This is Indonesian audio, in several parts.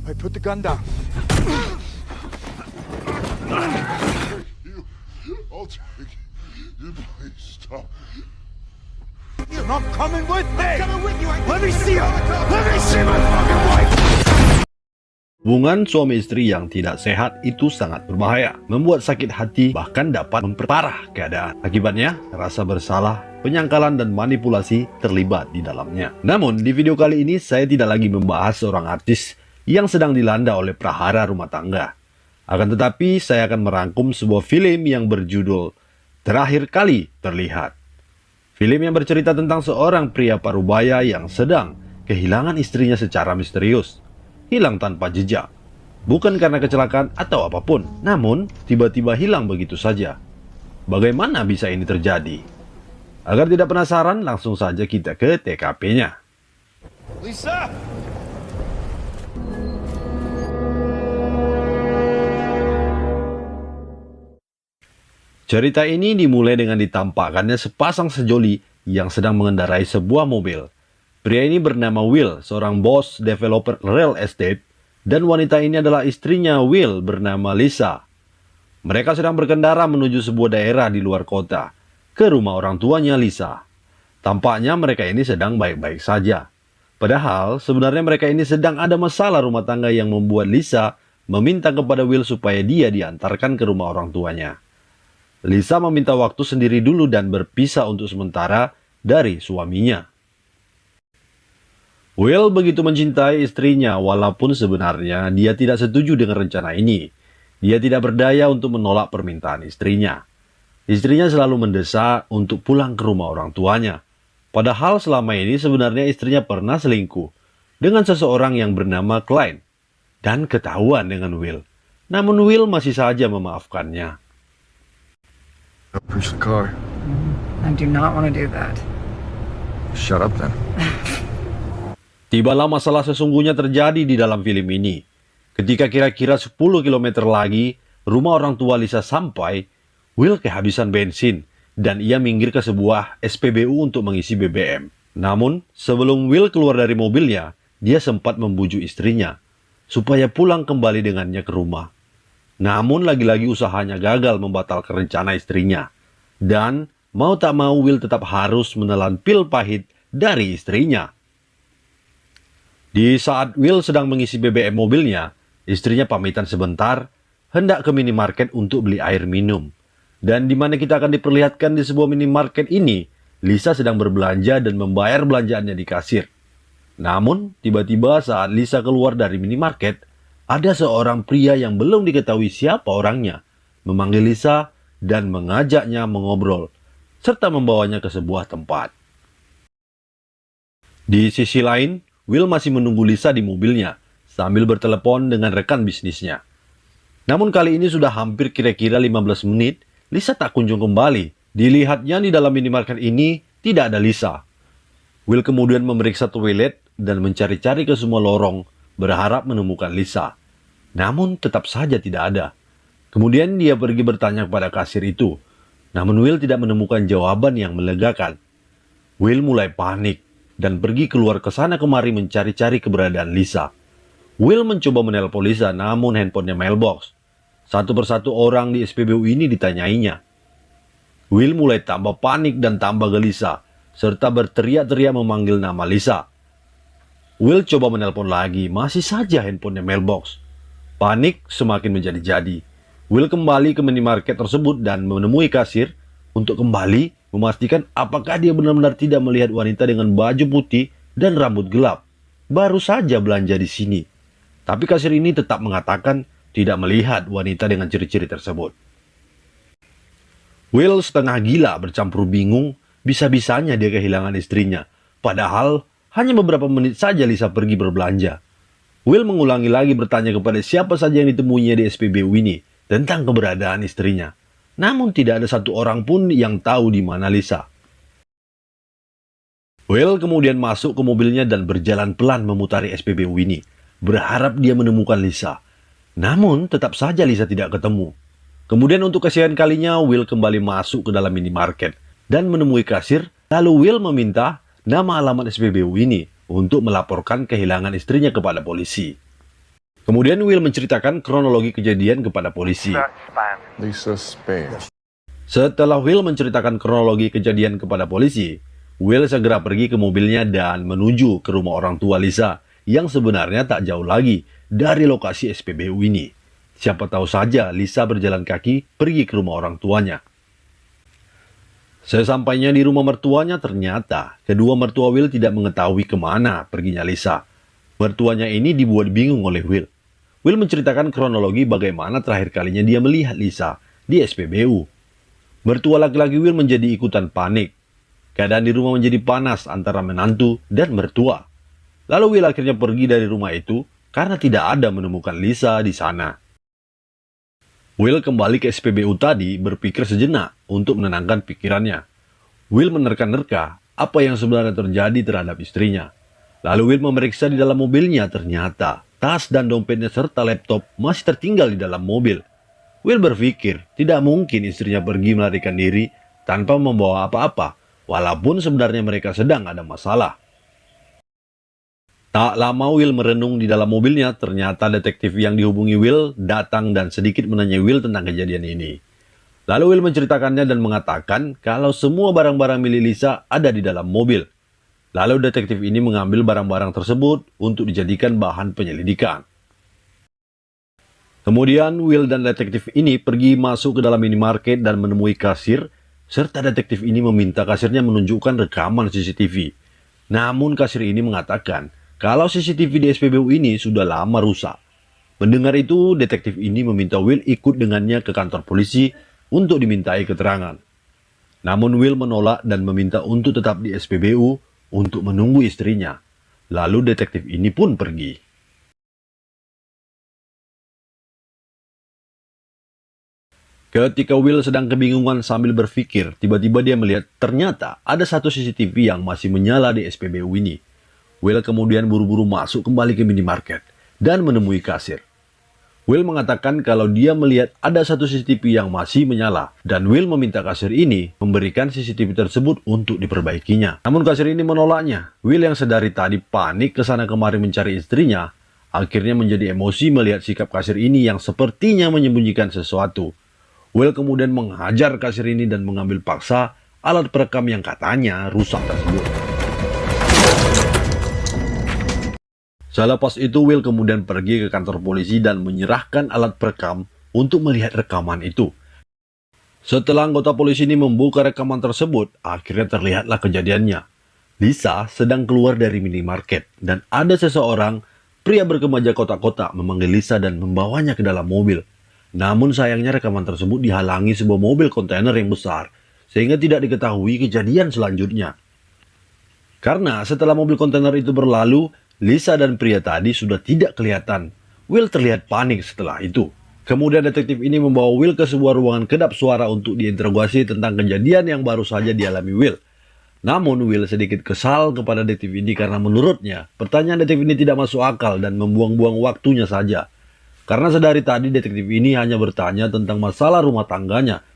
I put the gun down. I'll take you. Please stop. You're not coming with me! I'm coming with you! Let me see her! Let me see my fucking wife! Hubungan suami istri yang tidak sehat itu sangat berbahaya, membuat sakit hati, bahkan dapat memperparah keadaan. Akibatnya, rasa bersalah, penyangkalan, dan manipulasi terlibat di dalamnya. Namun, di video kali ini saya tidak lagi membahas seorang artis yang sedang dilanda oleh prahara rumah tangga. Akan tetapi, saya akan merangkum sebuah film yang berjudul Terakhir Kali Terlihat. Film yang bercerita tentang seorang pria parubaya yang sedang kehilangan istrinya secara misterius. Hilang tanpa jejak, bukan karena kecelakaan atau apapun, namun tiba-tiba hilang begitu saja. Bagaimana bisa ini terjadi? Agar tidak penasaran, langsung saja kita ke TKP-nya. Lisa! Cerita ini dimulai dengan ditampakkannya sepasang sejoli yang sedang mengendarai sebuah mobil. Pria ini bernama Will, seorang bos developer real estate, dan wanita ini adalah istrinya Will bernama Lisa. Mereka sedang berkendara menuju sebuah daerah di luar kota, ke rumah orang tuanya Lisa. Tampaknya mereka ini sedang baik-baik saja. Padahal sebenarnya mereka ini sedang ada masalah rumah tangga yang membuat Lisa meminta kepada Will supaya dia diantarkan ke rumah orang tuanya. Lisa meminta waktu sendiri dulu dan berpisah untuk sementara dari suaminya. Will begitu mencintai istrinya walaupun sebenarnya dia tidak setuju dengan rencana ini. Dia tidak berdaya untuk menolak permintaan istrinya. Istrinya selalu mendesak untuk pulang ke rumah orang tuanya. Padahal selama ini sebenarnya istrinya pernah selingkuh dengan seseorang yang bernama Klein dan ketahuan dengan Will. Namun Will masih saja memaafkannya. Push the car. I do not want to do that. Shut up then. Tibalah masalah sesungguhnya terjadi di dalam film ini. Ketika kira-kira 10 km lagi, rumah orang tua Lisa sampai, Will kehabisan bensin dan ia minggir ke sebuah SPBU untuk mengisi BBM. Namun, sebelum Will keluar dari mobilnya, dia sempat membujuk istrinya supaya pulang kembali dengannya ke rumah. Namun, lagi-lagi usahanya gagal membatalkan rencana istrinya. Dan, mau tak mau Will tetap harus menelan pil pahit dari istrinya. Di saat Will sedang mengisi BBM mobilnya, istrinya pamitan sebentar, hendak ke minimarket untuk beli air minum. Dan di mana kita akan diperlihatkan di sebuah minimarket ini, Lisa sedang berbelanja dan membayar belanjaannya di kasir. Namun, tiba-tiba saat Lisa keluar dari minimarket, ada seorang pria yang belum diketahui siapa orangnya, memanggil Lisa dan mengajaknya mengobrol, serta membawanya ke sebuah tempat. Di sisi lain, Will masih menunggu Lisa di mobilnya sambil bertelepon dengan rekan bisnisnya. Namun kali ini sudah hampir kira-kira 15 menit, Lisa tak kunjung kembali. Dilihatnya di dalam minimarket ini tidak ada Lisa. Will kemudian memeriksa toilet dan mencari-cari ke semua lorong, berharap menemukan Lisa. Namun tetap saja tidak ada. Kemudian dia pergi bertanya kepada kasir itu. Namun Will tidak menemukan jawaban yang melegakan. Will mulai panik dan pergi keluar ke sana kemari mencari-cari keberadaan Lisa. Will mencoba menelpon Lisa, namun handphonenya mailbox. Satu persatu orang di SPBU ini ditanyainya. Will mulai tambah panik dan tambah gelisah, serta berteriak-teriak memanggil nama Lisa. Will coba menelpon lagi, masih saja handphonenya mailbox. Panik semakin menjadi-jadi. Will kembali ke minimarket tersebut dan menemui kasir untuk kembali memastikan apakah dia benar-benar tidak melihat wanita dengan baju putih dan rambut gelap. Baru saja belanja di sini. Tapi kasir ini tetap mengatakan tidak melihat wanita dengan ciri-ciri tersebut. Will setengah gila bercampur bingung, bisa-bisanya dia kehilangan istrinya. Padahal hanya beberapa menit saja Lisa pergi berbelanja. Will mengulangi lagi bertanya kepada siapa saja yang ditemuinya di SPBU ini tentang keberadaan istrinya. Namun tidak ada satu orang pun yang tahu di mana Lisa. Will kemudian masuk ke mobilnya dan berjalan pelan memutari SPBU ini, berharap dia menemukan Lisa. Namun tetap saja Lisa tidak ketemu. Kemudian untuk kesekian kalinya Will kembali masuk ke dalam minimarket dan menemui kasir. Lalu Will meminta nama alamat SPBU ini untuk melaporkan kehilangan istrinya kepada polisi. Kemudian Will menceritakan kronologi kejadian kepada polisi. Lisa Span. Setelah Will menceritakan kronologi kejadian kepada polisi, Will segera pergi ke mobilnya dan menuju ke rumah orang tua Lisa yang sebenarnya tak jauh lagi dari lokasi SPBU ini. Siapa tahu saja Lisa berjalan kaki pergi ke rumah orang tuanya. Sesampainya di rumah mertuanya, ternyata kedua mertua Will tidak mengetahui kemana perginya Lisa. Mertuanya ini dibuat bingung oleh Will. Will menceritakan kronologi bagaimana terakhir kalinya dia melihat Lisa di SPBU. Mertua laki-laki Will menjadi ikutan panik. Keadaan di rumah menjadi panas antara menantu dan mertua. Lalu Will akhirnya pergi dari rumah itu karena tidak ada menemukan Lisa di sana. Will kembali ke SPBU tadi berpikir sejenak untuk menenangkan pikirannya. Will menerka-nerka apa yang sebenarnya terjadi terhadap istrinya. Lalu Will memeriksa di dalam mobilnya, ternyata tas dan dompetnya serta laptop masih tertinggal di dalam mobil. Will berpikir tidak mungkin istrinya pergi melarikan diri tanpa membawa apa-apa, walaupun sebenarnya mereka sedang ada masalah. Tak lama Will merenung di dalam mobilnya, ternyata detektif yang dihubungi Will datang dan sedikit menanyai Will tentang kejadian ini. Lalu Will menceritakannya dan mengatakan kalau semua barang-barang milik Lisa ada di dalam mobil. Lalu detektif ini mengambil barang-barang tersebut untuk dijadikan bahan penyelidikan. Kemudian Will dan detektif ini pergi masuk ke dalam minimarket dan menemui kasir, serta detektif ini meminta kasirnya menunjukkan rekaman CCTV. Namun kasir ini mengatakan kalau CCTV di SPBU ini sudah lama rusak. Mendengar itu, detektif ini meminta Will ikut dengannya ke kantor polisi untuk dimintai keterangan. Namun Will menolak dan meminta untuk tetap di SPBU untuk menunggu istrinya. Lalu detektif ini pun pergi. Ketika Will sedang kebingungan sambil berpikir, tiba-tiba dia melihat ternyata ada satu CCTV yang masih menyala di SPBU ini. Will kemudian buru-buru masuk kembali ke minimarket dan menemui kasir. Will mengatakan kalau dia melihat ada satu CCTV yang masih menyala dan Will meminta kasir ini memberikan CCTV tersebut untuk diperbaikinya. Namun kasir ini menolaknya. Will yang sedari tadi panik kesana kemari mencari istrinya, akhirnya menjadi emosi melihat sikap kasir ini yang sepertinya menyembunyikan sesuatu. Will kemudian menghajar kasir ini dan mengambil paksa alat perekam yang katanya rusak tersebut. Selepas itu Will kemudian pergi ke kantor polisi dan menyerahkan alat perekam untuk melihat rekaman itu. Setelah anggota polisi ini membuka rekaman tersebut, akhirnya terlihatlah kejadiannya. Lisa sedang keluar dari minimarket dan ada seseorang, pria berkemeja kotak-kotak, memanggil Lisa dan membawanya ke dalam mobil. Namun sayangnya rekaman tersebut dihalangi sebuah mobil kontainer yang besar, sehingga tidak diketahui kejadian selanjutnya. Karena setelah mobil kontainer itu berlalu, Lisa dan pria tadi sudah tidak kelihatan. Will terlihat panik setelah itu. Kemudian detektif ini membawa Will ke sebuah ruangan kedap suara untuk diinterogasi tentang kejadian yang baru saja dialami Will. Namun Will sedikit kesal kepada detektif ini karena menurutnya pertanyaan detektif ini tidak masuk akal dan membuang-buang waktunya saja. Karena sedari tadi detektif ini hanya bertanya tentang masalah rumah tangganya.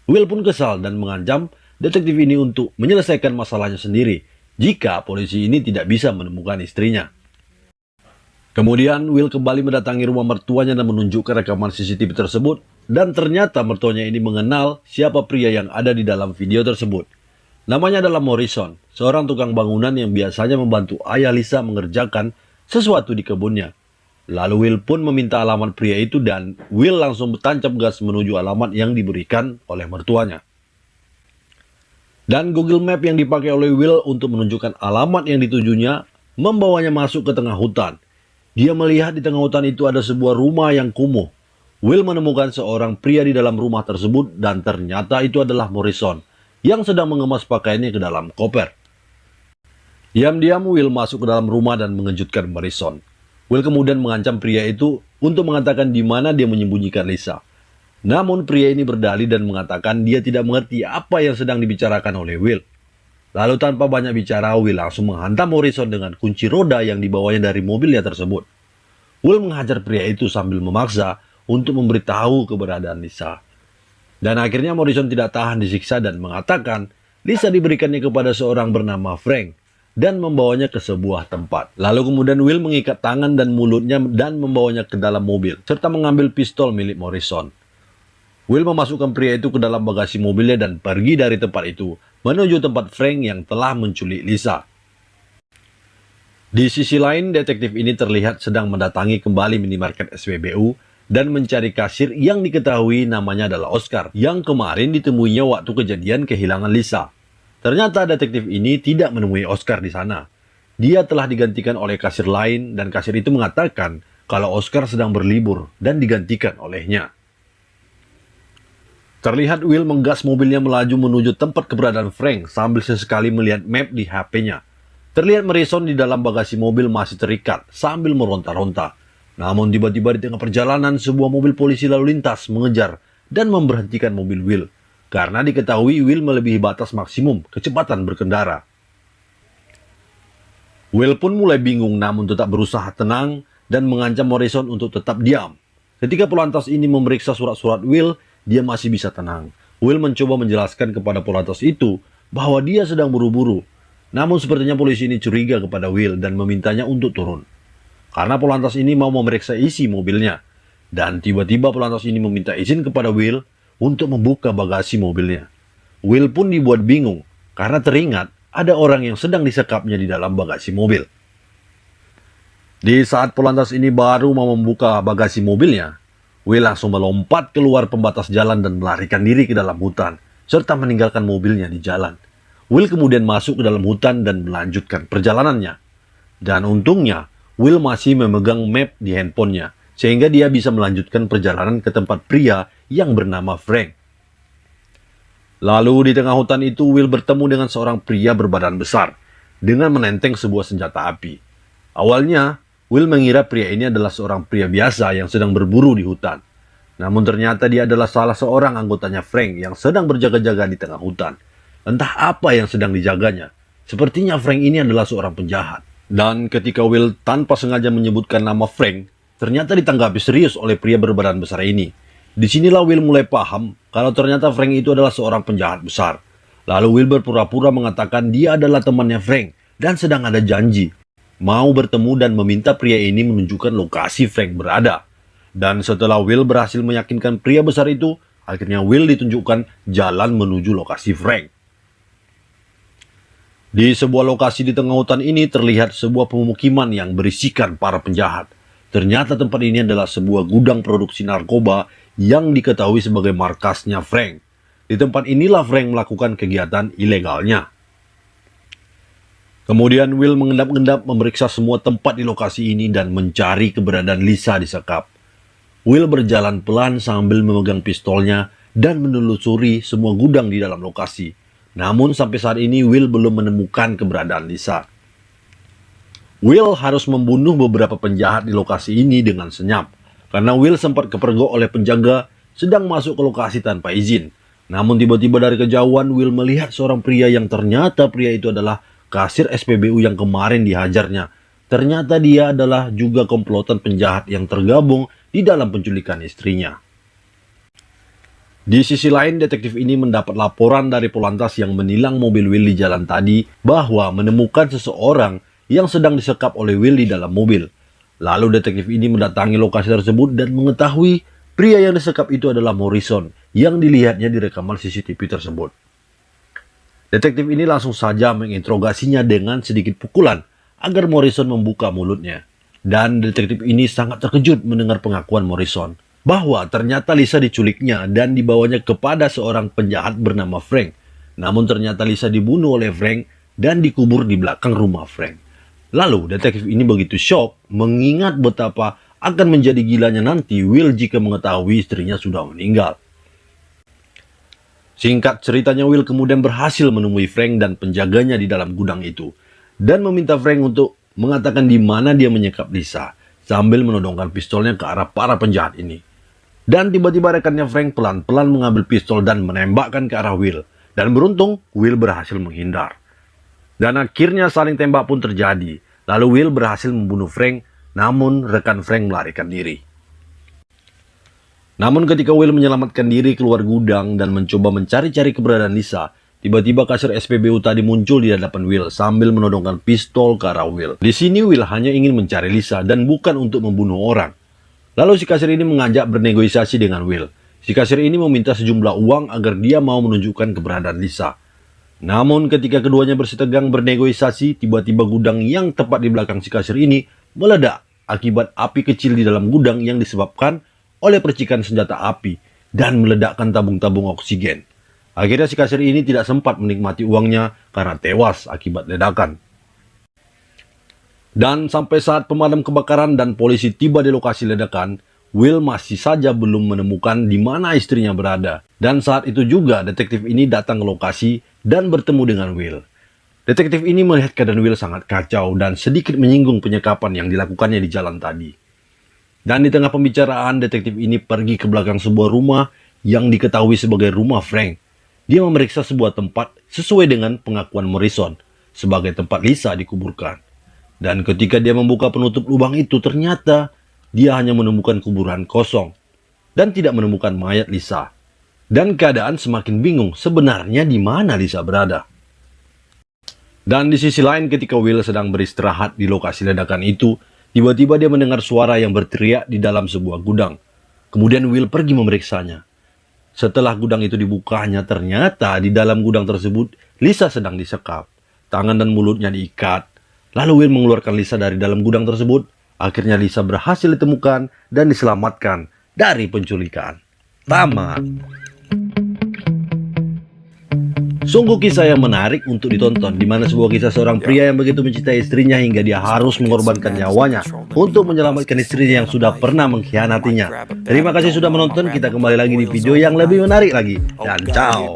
Will pun kesal dan mengancam detektif ini untuk menyelesaikan masalahnya sendiri jika polisi ini tidak bisa menemukan istrinya. Kemudian Will kembali mendatangi rumah mertuanya dan menunjukkan rekaman CCTV tersebut, dan ternyata mertuanya ini mengenal siapa pria yang ada di dalam video tersebut. Namanya adalah Morrison, seorang tukang bangunan yang biasanya membantu ayah Lisa mengerjakan sesuatu di kebunnya. Lalu Will pun meminta alamat pria itu dan Will langsung tancap gas menuju alamat yang diberikan oleh mertuanya. Dan Google Map yang dipakai oleh Will untuk menunjukkan alamat yang ditujunya membawanya masuk ke tengah hutan. Dia melihat di tengah hutan itu ada sebuah rumah yang kumuh. Will menemukan seorang pria di dalam rumah tersebut dan ternyata itu adalah Morrison yang sedang mengemas pakaiannya ke dalam koper. Diam-diam Will masuk ke dalam rumah dan mengejutkan Morrison. Will kemudian mengancam pria itu untuk mengatakan di mana dia menyembunyikan Lisa. Namun pria ini berdalih dan mengatakan dia tidak mengerti apa yang sedang dibicarakan oleh Will. Lalu tanpa banyak bicara, Will langsung menghantam Morrison dengan kunci roda yang dibawanya dari mobilnya tersebut. Will menghajar pria itu sambil memaksa untuk memberitahu keberadaan Lisa. Dan akhirnya Morrison tidak tahan disiksa dan mengatakan Lisa diberikannya kepada seorang bernama Frank. dan membawanya ke sebuah tempat. Lalu kemudian Will mengikat tangan dan mulutnya dan membawanya ke dalam mobil, serta mengambil pistol milik Morrison. Will memasukkan pria itu ke dalam bagasi mobilnya dan pergi dari tempat itu, menuju tempat Frank yang telah menculik Lisa. Di sisi lain, detektif ini terlihat sedang mendatangi kembali minimarket SPBU dan mencari kasir yang diketahui namanya adalah Oscar, yang kemarin ditemuinya waktu kejadian kehilangan Lisa. Ternyata detektif ini tidak menemui Oscar di sana. Dia telah digantikan oleh kasir lain dan kasir itu mengatakan kalau Oscar sedang berlibur dan digantikan olehnya. Terlihat Will menggas mobilnya melaju menuju tempat keberadaan Frank sambil sesekali melihat map di HP-nya. Terlihat Morrison di dalam bagasi mobil masih terikat sambil meronta-ronta. Namun tiba-tiba di tengah perjalanan sebuah mobil polisi lalu lintas mengejar dan memberhentikan mobil Will. Karena diketahui Will melebihi batas maksimum kecepatan berkendara. Will pun mulai bingung namun tetap berusaha tenang dan mengancam Morrison untuk tetap diam. Ketika polantas ini memeriksa surat-surat Will, dia masih bisa tenang. Will mencoba menjelaskan kepada polantas itu bahwa dia sedang buru-buru. Namun sepertinya polisi ini curiga kepada Will dan memintanya untuk turun. Karena polantas ini mau memeriksa isi mobilnya. Dan tiba-tiba polantas ini meminta izin kepada Will untuk membuka bagasi mobilnya. Will pun dibuat bingung karena teringat ada orang yang sedang disekapnya di dalam bagasi mobil. Di saat polantas ini baru mau membuka bagasi mobilnya, Will langsung melompat keluar pembatas jalan dan melarikan diri ke dalam hutan, serta meninggalkan mobilnya di jalan. Will kemudian masuk ke dalam hutan dan melanjutkan perjalanannya. Dan untungnya, Will masih memegang map di handphonenya, sehingga dia bisa melanjutkan perjalanan ke tempat pria yang bernama Frank. Lalu di tengah hutan itu, Will bertemu dengan seorang pria berbadan besar, dengan menenteng sebuah senjata api. Awalnya, Will mengira pria ini adalah seorang pria biasa yang sedang berburu di hutan. Namun ternyata dia adalah salah seorang anggotanya Frank yang sedang berjaga-jaga di tengah hutan. Entah apa yang sedang dijaganya. Sepertinya Frank ini adalah seorang penjahat. Dan ketika Will tanpa sengaja menyebutkan nama Frank, ternyata ditanggapi serius oleh pria berbadan besar ini. Disinilah Will mulai paham kalau ternyata Frank itu adalah seorang penjahat besar. Lalu Will berpura-pura mengatakan dia adalah temannya Frank dan sedang ada janji mau bertemu dan meminta pria ini menunjukkan lokasi Frank berada. Dan setelah Will berhasil meyakinkan pria besar itu, akhirnya Will ditunjukkan jalan menuju lokasi Frank. Di sebuah lokasi di tengah hutan ini terlihat sebuah pemukiman yang berisikan para penjahat. Ternyata tempat ini adalah sebuah gudang produksi narkoba yang diketahui sebagai markasnya Frank. Di tempat inilah Frank melakukan kegiatan ilegalnya. Kemudian Will mengendap-endap memeriksa semua tempat di lokasi ini dan mencari keberadaan Lisa disekap. Will berjalan pelan sambil memegang pistolnya dan menelusuri semua gudang di dalam lokasi. Namun sampai saat ini Will belum menemukan keberadaan Lisa. Will harus membunuh beberapa penjahat di lokasi ini dengan senyap. Karena Will sempat kepergok oleh penjaga sedang masuk ke lokasi tanpa izin. Namun tiba-tiba dari kejauhan Will melihat seorang pria yang ternyata pria itu adalah kasir SPBU yang kemarin dihajarnya. Ternyata dia adalah juga komplotan penjahat yang tergabung di dalam penculikan istrinya. Di sisi lain, detektif ini mendapat laporan dari polantas yang menilang mobil Will di jalan tadi bahwa menemukan seseorang yang sedang disekap oleh Will di dalam mobil. Lalu detektif ini mendatangi lokasi tersebut dan mengetahui pria yang disekap itu adalah Morrison yang dilihatnya di rekaman CCTV tersebut. Detektif ini langsung saja menginterogasinya dengan sedikit pukulan agar Morrison membuka mulutnya. Dan detektif ini sangat terkejut mendengar pengakuan Morrison bahwa ternyata Lisa diculiknya dan dibawanya kepada seorang penjahat bernama Frank. Namun ternyata Lisa dibunuh oleh Frank dan dikubur di belakang rumah Frank. Lalu detektif ini begitu shock mengingat betapa akan menjadi gilanya nanti Will jika mengetahui istrinya sudah meninggal. Singkat ceritanya, Will kemudian berhasil menemui Frank dan penjaganya di dalam gudang itu dan meminta Frank untuk mengatakan di mana dia menyekap Lisa sambil menodongkan pistolnya ke arah para penjahat ini. Dan tiba-tiba rekannya Frank pelan-pelan mengambil pistol dan menembakkan ke arah Will. Dan beruntung, Will berhasil menghindar. Dan akhirnya saling tembak pun terjadi. Lalu Will berhasil membunuh Frank, namun rekan Frank melarikan diri. Namun ketika Will menyelamatkan diri keluar gudang dan mencoba mencari-cari keberadaan Lisa, Tiba-tiba kasir SPBU tadi muncul di hadapan Will sambil menodongkan pistol ke arah Will. Di sini Will hanya ingin mencari Lisa dan bukan untuk membunuh orang. Lalu si kasir ini mengajak bernegosiasi dengan Will. Si kasir ini meminta sejumlah uang agar dia mau menunjukkan keberadaan Lisa. Namun ketika keduanya bersitegang bernegosiasi, tiba-tiba gudang yang tepat di belakang si kasir ini meledak akibat api kecil di dalam gudang yang disebabkan oleh percikan senjata api dan meledakkan tabung-tabung oksigen. Akhirnya si kasir ini tidak sempat menikmati uangnya karena tewas akibat ledakan. Dan sampai saat pemadam kebakaran dan polisi tiba di lokasi ledakan, Will masih saja belum menemukan di mana istrinya berada. Dan saat itu juga detektif ini datang ke lokasi dan bertemu dengan Will. Detektif ini melihat keadaan Will sangat kacau dan sedikit menyinggung penyekapan yang dilakukannya di jalan tadi. Dan di tengah pembicaraan, detektif ini pergi ke belakang sebuah rumah yang diketahui sebagai rumah Frank. Dia memeriksa sebuah tempat sesuai dengan pengakuan Morrison sebagai tempat Lisa dikuburkan. Dan ketika dia membuka penutup lubang itu, ternyata dia hanya menemukan kuburan kosong dan tidak menemukan mayat Lisa. Dan keadaan semakin bingung sebenarnya di mana Lisa berada. Dan di sisi lain ketika Will sedang beristirahat di lokasi ledakan itu, tiba-tiba dia mendengar suara yang berteriak di dalam sebuah gudang. Kemudian Will pergi memeriksanya. Setelah gudang itu dibukanya, ternyata di dalam gudang tersebut Lisa sedang disekap. Tangan dan mulutnya diikat. Lalu Will mengeluarkan Lisa dari dalam gudang tersebut. Akhirnya Lisa berhasil ditemukan dan diselamatkan dari penculikan. Tamat. Sungguh kisah yang menarik untuk ditonton, di mana sebuah kisah seorang pria yang begitu mencintai istrinya hingga dia harus mengorbankan nyawanya untuk menyelamatkan istrinya yang sudah pernah mengkhianatinya. Terima kasih sudah menonton, kita kembali lagi di video yang lebih menarik lagi, dan ciao.